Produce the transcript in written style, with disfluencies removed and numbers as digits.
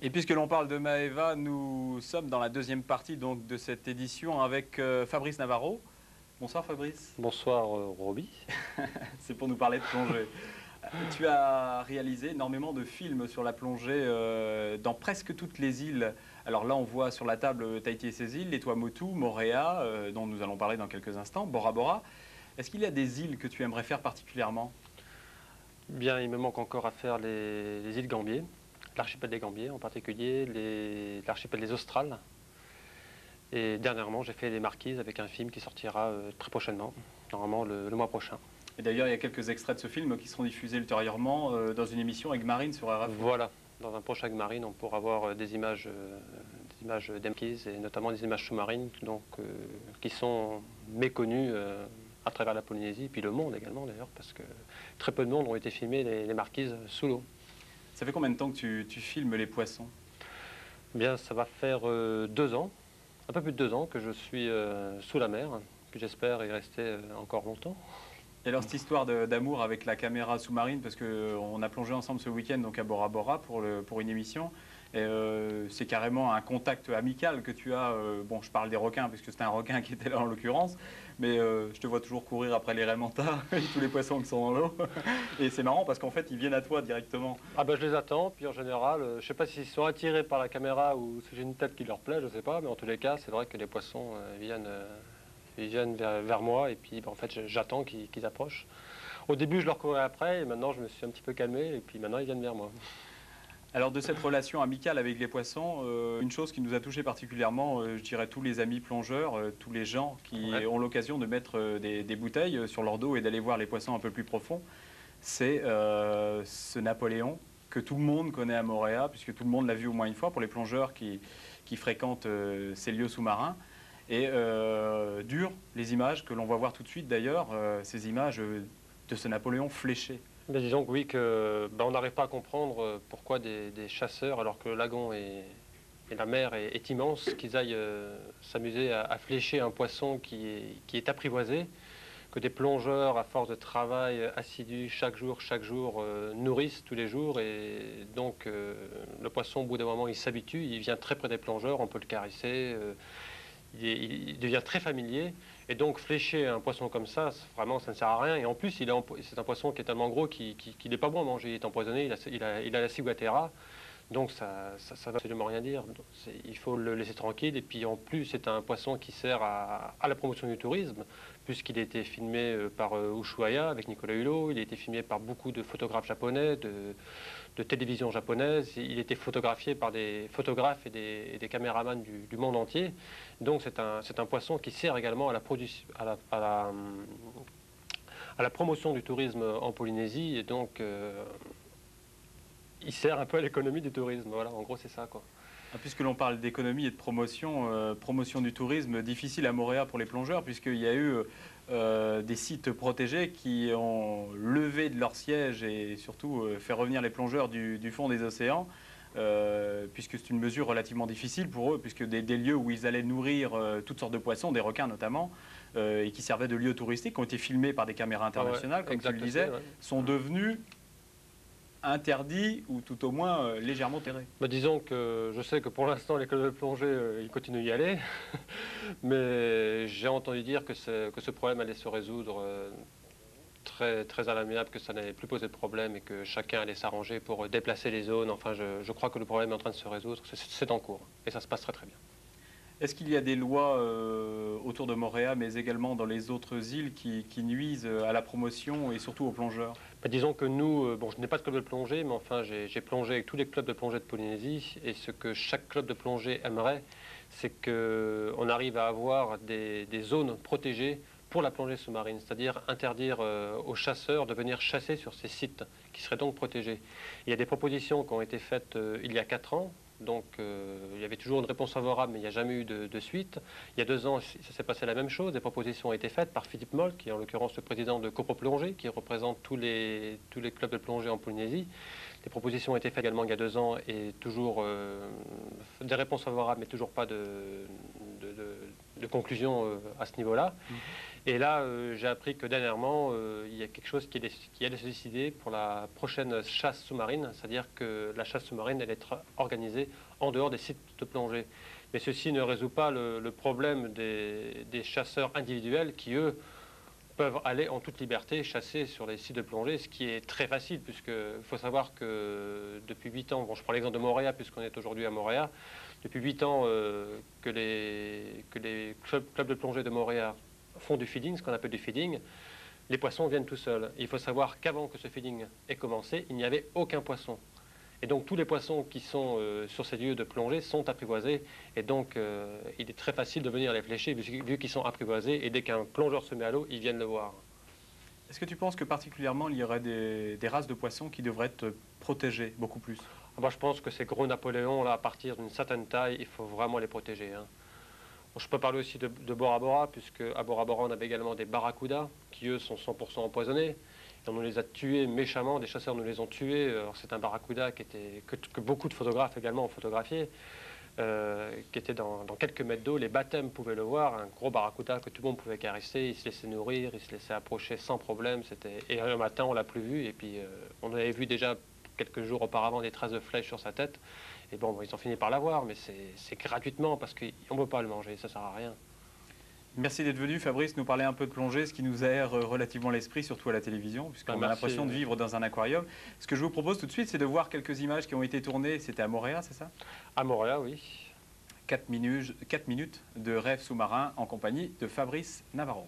Et puisque l'on parle de Maeva, nous sommes dans la deuxième partie donc, de cette édition avec Fabrice Navarro. Bonsoir Fabrice. Bonsoir Roby. C'est pour nous parler de plongée. Tu as réalisé énormément de films sur la plongée dans presque toutes les îles. Alors là, on voit sur la table Tahiti et ses îles, les Tuamotu, Moorea, dont nous allons parler dans quelques instants, Bora Bora. Est-ce qu'il y a des îles que tu aimerais faire particulièrement? Bien, il me manque encore à faire les îles Gambier, l'archipel des Gambiers en particulier, l'archipel des Australes. Et dernièrement, j'ai fait les Marquises avec un film qui sortira très prochainement, normalement le mois prochain. Et d'ailleurs, il y a quelques extraits de ce film qui seront diffusés ultérieurement dans une émission avec Marine sur RFI. Voilà, dans un prochain avec Marine, on pourra voir des images des Marquises et notamment des images sous-marines donc, qui sont méconnues à travers la Polynésie, et puis le monde également d'ailleurs, parce que très peu de monde ont été filmés les Marquises sous l'eau. Ça fait combien de temps que tu filmes les poissons? Bien, ça va faire 2 ans, un peu plus de 2 ans que je suis sous la mer, que j'espère y rester encore longtemps. Et alors cette histoire d'amour avec la caméra sous-marine, parce qu'on a plongé ensemble ce week-end donc à Bora Bora pour une émission, et c'est carrément un contact amical que tu as. Bon, je parle des requins, puisque c'était un requin qui était là en l'occurrence, mais je te vois toujours courir après les raimentas et tous les poissons qui sont dans l'eau. Et c'est marrant parce qu'en fait, ils viennent à toi directement. Ah ben je les attends, puis en général, je ne sais pas s'ils sont attirés par la caméra ou si j'ai une tête qui leur plaît, je ne sais pas, mais en tous les cas, c'est vrai que les poissons viennent vers moi, et puis en fait j'attends qu'ils approchent. Au début je leur courais après, et maintenant je me suis un petit peu calmé, et puis maintenant ils viennent vers moi. Alors de cette relation amicale avec les poissons, une chose qui nous a touché particulièrement, je dirais tous les amis plongeurs, tous les gens qui ont l'occasion de mettre des bouteilles sur leur dos et d'aller voir les poissons un peu plus profonds, c'est ce Napoléon que tout le monde connaît à Moorea, puisque tout le monde l'a vu au moins une fois pour les plongeurs qui fréquentent ces lieux sous-marins. Et dur, les images que l'on va voir tout de suite d'ailleurs, ces images de ce Napoléon fléché. Mais disons que oui, on n'arrive pas à comprendre pourquoi des chasseurs, alors que le lagon et la mer est immense, qu'ils aillent s'amuser à flécher un poisson qui est apprivoisé, que des plongeurs, à force de travail assidu chaque jour, nourrissent tous les jours. Et donc le poisson, au bout d'un moment, il s'habitue, il vient très près des plongeurs, on peut le caresser. Il devient très familier, et donc flécher un poisson comme ça, vraiment ça ne sert à rien. Et en plus, c'est un poisson qui est tellement gros qu'il n'est pas bon à manger, il est empoisonné, il a la ciguatera, donc ça ne veut absolument rien dire. Il faut le laisser tranquille, et puis en plus c'est un poisson qui sert à la promotion du tourisme, puisqu'il a été filmé par Ushuaïa avec Nicolas Hulot, il a été filmé par beaucoup de photographes japonais, de télévision japonaise, il a été photographié par des photographes et des caméramans du monde entier. Donc c'est un poisson qui sert également à la promotion du tourisme en Polynésie, et donc il sert un peu à l'économie du tourisme. Voilà, en gros c'est ça, quoi. Puisque l'on parle d'économie et de promotion, promotion du tourisme difficile à Moorea pour les plongeurs, puisqu'il y a eu des sites protégés qui ont levé de leur siège et surtout fait revenir les plongeurs du fond des océans, puisque c'est une mesure relativement difficile pour eux, puisque des lieux où ils allaient nourrir toutes sortes de poissons, des requins notamment, et qui servaient de lieux touristiques, qui ont été filmés par des caméras internationales, comme tu le disais, sont devenus interdit ou tout au moins légèrement terré. Bah, disons que je sais que pour l'instant les clubs de plongée ils continuent d'y aller, mais j'ai entendu dire que ce problème allait se résoudre très à l'amiable, que ça n'allait plus poser de problème et que chacun allait s'arranger pour déplacer les zones. Enfin, je crois que le problème est en train de se résoudre, c'est en cours et ça se passe très bien. Est-ce qu'il y a des lois autour de Moorea, mais également dans les autres îles qui nuisent à la promotion et surtout aux plongeurs? Bah, disons que nous, bon, je n'ai pas de club de plongée, mais enfin j'ai plongé avec tous les clubs de plongée de Polynésie, et ce que chaque club de plongée aimerait, c'est qu'on arrive à avoir des zones protégées pour la plongée sous-marine, c'est-à-dire interdire aux chasseurs de venir chasser sur ces sites qui seraient donc protégés. Il y a des propositions qui ont été faites il y a 4 ans. Donc il y avait toujours une réponse favorable, mais il n'y a jamais eu de suite. Il y a 2 ans, ça s'est passé la même chose. Des propositions ont été faites par Philippe Moll, qui est en l'occurrence le président de Coproplongée, qui représente tous les clubs de plongée en Polynésie. Des propositions ont été faites également il y a 2 ans, et toujours des réponses favorables, mais toujours pas de conclusion à ce niveau-là. Et là, j'ai appris que dernièrement, il y a quelque chose qui allait se décider pour la prochaine chasse sous-marine, c'est-à-dire que la chasse sous-marine allait être organisée en dehors des sites de plongée. Mais ceci ne résout pas le problème des chasseurs individuels qui, eux, peuvent aller en toute liberté chasser sur les sites de plongée, ce qui est très facile, puisqu'il faut savoir que depuis 8 ans, bon, je prends l'exemple de Moorea, puisqu'on est aujourd'hui à Moorea, depuis 8 ans que les clubs de plongée de Moorea font du feeding, ce qu'on appelle du feeding, les poissons viennent tout seuls. Il faut savoir qu'avant que ce feeding ait commencé, il n'y avait aucun poisson. Et donc tous les poissons qui sont sur ces lieux de plongée sont apprivoisés. Et donc il est très facile de venir les flécher vu qu'ils sont apprivoisés. Et dès qu'un plongeur se met à l'eau, ils viennent le voir. Est-ce que tu penses que particulièrement il y aurait des races de poissons qui devraient être protégées beaucoup plus? Moi je pense que ces gros Napoléons, là, à partir d'une certaine taille, il faut vraiment les protéger. Hein. Bon, je peux parler aussi de Bora Bora, puisque à Bora Bora on avait également des barracudas qui eux sont 100% empoisonnés. Et on nous les a tués méchamment, des chasseurs nous les ont tués. C'est un barracuda que beaucoup de photographes également ont photographié, qui était dans quelques mètres d'eau. Les baptêmes pouvaient le voir, un gros barracuda que tout le monde pouvait caresser. Il se laissait nourrir, il se laissait approcher sans problème. Et un matin, on l'a plus vu. Et puis, on avait vu déjà quelques jours auparavant des traces de flèches sur sa tête. Et bon, ils ont fini par l'avoir, mais c'est gratuitement parce qu'on ne peut pas le manger, ça ne sert à rien. Merci d'être venu, Fabrice, nous parler un peu de plongée, ce qui nous aère relativement l'esprit, surtout à la télévision, puisqu'on a l'impression de vivre dans un aquarium. Ce que je vous propose tout de suite, c'est de voir quelques images qui ont été tournées. C'était à Moorea, c'est ça? À Moorea, oui. 4 minutes de rêve sous-marin en compagnie de Fabrice Navarro.